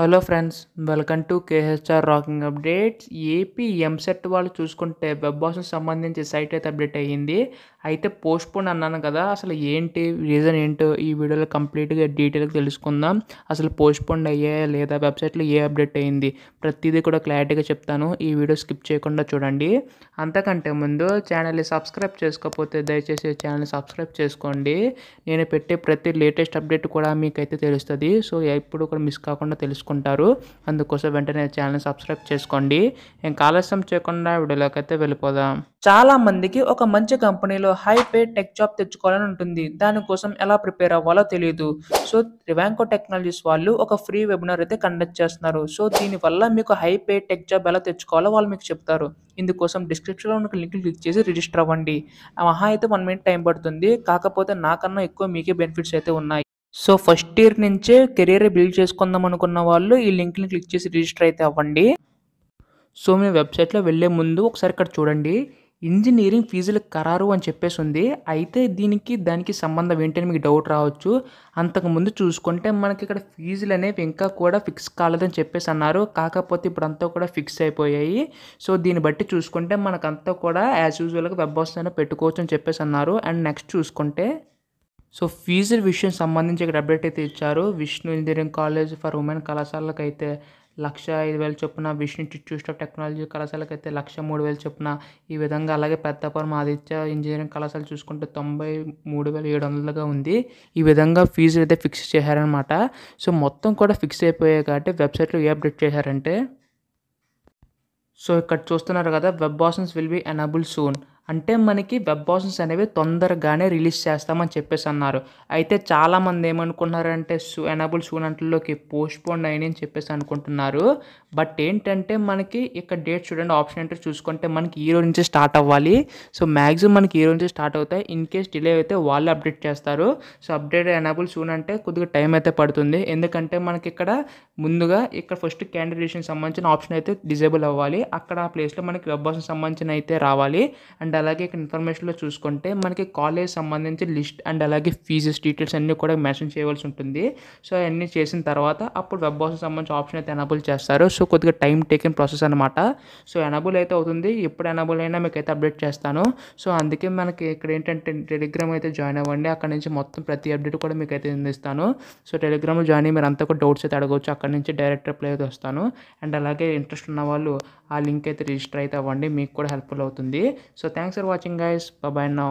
Hello friends, welcome to KHR rocking updates. AP EAMCET వాళ్ళు చూసుకుంటే web బాస్కి సంబంధించి సైట్ అయితే అప్డేట్ అయ్యింది. అయితే పోస్ట్పోన్ అన్నాను కదా, అసలు ఏంటి రీజన్ ఏంటో ఈ వీడియోలో కంప్లీట్గా డీటెయిల్గా తెలుసుకుందాం. అసలు పోస్ట్పోన్ అయ్యాయా లేదా, వెబ్సైట్లో ఏ అప్డేట్ అయ్యింది, ప్రతిదీ కూడా క్లారిటీగా చెప్తాను. ఈ వీడియో స్కిప్ చేయకుండా చూడండి. అంతకంటే ముందు ఛానల్ని సబ్స్క్రైబ్ చేసుకోకపోతే దయచేసి ఛానల్ని సబ్స్క్రైబ్ చేసుకోండి. నేను పెట్టే ప్రతి లేటెస్ట్ అప్డేట్ కూడా మీకైతే తెలుస్తుంది. సో ఎప్పుడు కూడా మిస్ కాకుండా తెలుసుకుంటారు. అందుకోసం వెంటనే ఛానల్ని సబ్స్క్రైబ్ చేసుకోండి. ఇంకా ఆలస్యం చేయకుండా వీడియోలోకి అయితే వెళ్ళిపోదాం. చాలా మందికి ఒక మంచి కంపెనీలో హై పే టెక్ జాబ్ తెచ్చుకోవాలని ఉంటుంది. దానికోసం ఎలా ప్రిపేర్ అవ్వాలో తెలియదు. సో రివాంకో టెక్నాలజీస్ వాళ్ళు ఒక ఫ్రీ వెబినార్ అయితే కండక్ట్ చేస్తున్నారు. సో దీనివల్ల మీకు హై పే టెక్ జాబ్ ఎలా తెచ్చుకోవాలో వాళ్ళు మీకు చెప్తారు. ఇందుకోసం డిస్క్రిప్షన్లో ఉన్న లింక్ క్లిక్ చేసి రిజిస్టర్ అవ్వండి. మహా అయితే 1 మినిట్ టైం పడుతుంది. కాకపోతే నాకన్నా ఎక్కువ మీకే బెనిఫిట్స్ అయితే ఉన్నాయి. సో ఫస్ట్ ఇయర్ నుంచే కెరీర్ బిల్డ్ చేసుకుందాం అనుకున్న వాళ్ళు ఈ లింక్ని క్లిక్ చేసి రిజిస్టర్ అయితే అవ్వండి. సో మీ వెబ్సైట్లో వెళ్ళే ముందు ఒకసారి ఇక్కడ చూడండి, ఇంజనీరింగ్ ఫీజుల ఖరారు అని చెప్పేసి ఉంది. అయితే దానికి సంబంధం ఏంటని మీకు డౌట్ రావచ్చు. అంతకుముందు చూసుకుంటే మనకి ఇక్కడ ఫీజులు అనేవి ఇంకా కూడా ఫిక్స్ కాలేదని చెప్పేసి అన్నారు. కాకపోతే ఇప్పుడు అంతా కూడా ఫిక్స్ అయిపోయాయి. సో దీన్ని బట్టి చూసుకుంటే మనకంతా కూడా యాజ్ యూజువల్గా వెబ్ బాస్ అయినా పెట్టుకోవచ్చు అని చెప్పేసి అన్నారు. అండ్ నెక్స్ట్ చూసుకుంటే సో ఫీజుల విషయం సంబంధించి ఇక్కడ అప్డేట్ అయితే ఇచ్చారు. Vishnu engineering college for women కళాశాలకు అయితే 1,05,000 చొప్పున, విష్ణు ఇన్స్టిట్యూట్ ఆఫ్ టెక్నాలజీ కళాశాలకు అయితే 1,03,000 చొప్పున, ఈ విధంగా. అలాగే పెద్దపురం ఆదిత్య ఇంజనీరింగ్ కళాశాల చూసుకుంటే 93,700గా ఉంది. ఈ విధంగా ఫీజులు అయితే ఫిక్స్ చేశారనమాట. సో మొత్తం కూడా ఫిక్స్ అయిపోయాయి కాబట్టి వెబ్సైట్లో ఏ అప్డేట్ చేశారంటే, సో ఇక్కడ చూస్తున్నారు కదా, web options will be enable soon. అంటే మనకి వెబ్ ఆప్షన్స్ అనేవి తొందరగానే రిలీజ్ చేస్తామని చెప్పేసి అన్నారు. అయితే చాలామంది ఏమనుకున్నారంటే ఎనేబుల్ సూన్ అంట్లోకి పోస్ట్పోన్ అయినాయి అని చెప్పేసి అనుకుంటున్నారు. బట్ ఏంటంటే మనకి ఇక్కడ డేట్ చూడండి, ఆప్షన్ అంటే చూసుకుంటే మనకి ఈ రోజు నుంచి స్టార్ట్ అవ్వాలి. సో మ్యాక్సిమం మనకి ఈ రోజు నుంచి స్టార్ట్ అవుతాయి. ఇన్ కేస్ డిలే అయితే వాళ్ళు అప్డేట్ చేస్తారు. సో అప్డేట్ ఎనేబుల్ సూన్ అంటే కొద్దిగా టైం అయితే పడుతుంది. ఎందుకంటే మనకి ఇక్కడ ముందుగా ఇక్కడ ఫస్ట్ క్యాండిడేషన్ సంబంధించిన ఆప్షన్ అయితే డిజేబుల్ అవ్వాలి. అక్కడ ఆ ప్లేస్లో మనకి వెబ్ ఆప్షన్ సంబంధించిన అయితే రావాలి. అండ్ అలాగే ఇక్కడ ఇన్ఫర్మేషన్లో చూసుకుంటే మనకి కాలేజ్ సంబంధించి లిస్ట్ అండ్ అలాగే ఫీజెస్ డీటెయిల్స్ అన్నీ కూడా మెన్షన్ చేయవలసి ఉంటుంది. సో అవన్నీ చేసిన తర్వాత అప్పుడు వెబ్ ఆప్షన్ సంబంధించిన ఆప్షన్ అయితే ఎనేబుల్ చేస్తారు. సో కొద్దిగా టైం టేకింగ్ ప్రాసెస్ అనమాట. సో ఎనేబుల్ అయితే అవుతుంది. ఎప్పుడు ఎనేబుల్ అయినా మీకు అయితే అప్డేట్ చేస్తాను. సో అందుకే మనకి ఇక్కడ ఏంటంటే టెలిగ్రామ్ అయితే జాయిన్ అవ్వండి. అక్కడ నుంచి మొత్తం ప్రతి అప్డేట్ కూడా మీకు అయితే అందిస్తాను. సో టెలిగ్రామ్లో జాయిన్ అయ్యి మీరు అంతా కూడా డౌట్స్ అయితే అడగవచ్చు. అక్కడ నుంచి డైరెక్ట్ రిప్లై అయితే వస్తాను. అండ్ అలాగే ఇంట్రెస్ట్ ఉన్న వాళ్ళు ఆ లింక్ అయితే రిజిస్టర్ అయితే అవ్వండి, మీకు కూడా హెల్ప్ఫుల్ అవుతుంది. So thanks for watching guys, by now.